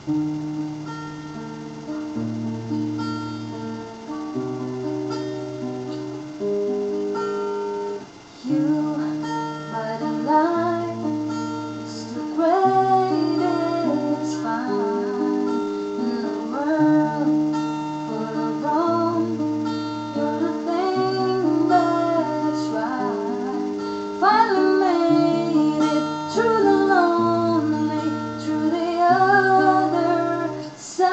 You might lie, it's the greatest find in the world full of wrong. You're the thing that's right. Finally made it through the lonely, through the other side.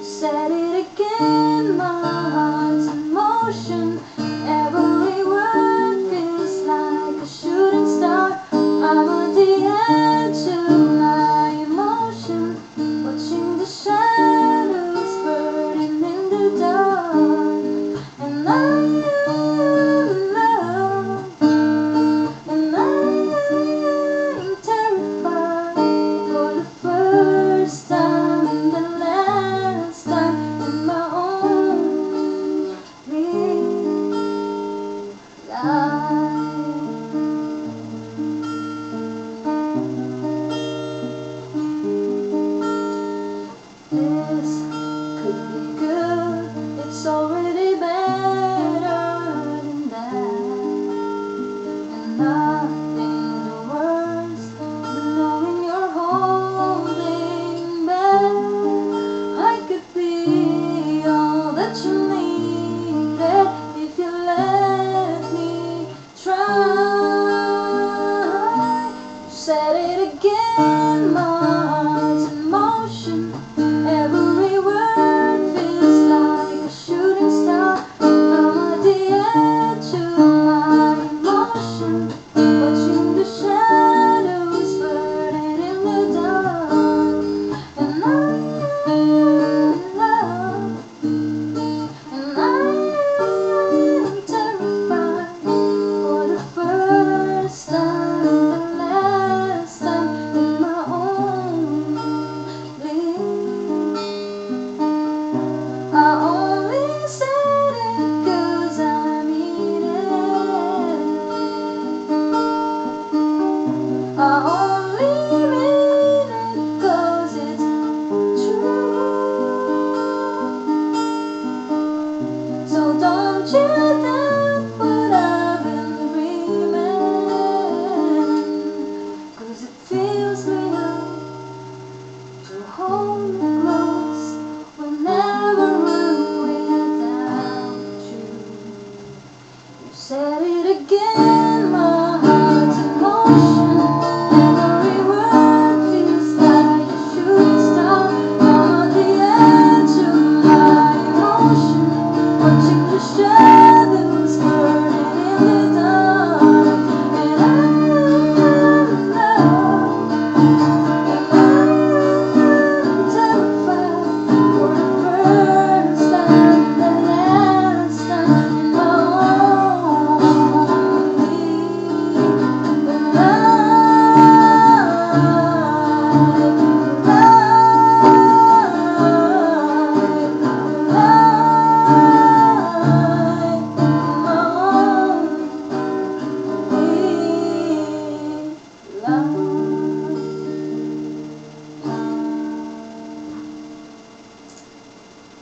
Said it again, my heart's in motion. Every word feels like a shooting star. I'm at the edge of my emotion, watching the shadows burning in the dark. And I am love, and I am terrified for the first time and the last time in my own life. This could be good, it's already better than that. And nothing's worse than knowing you're holding back. I could be all that you needed if you let me try.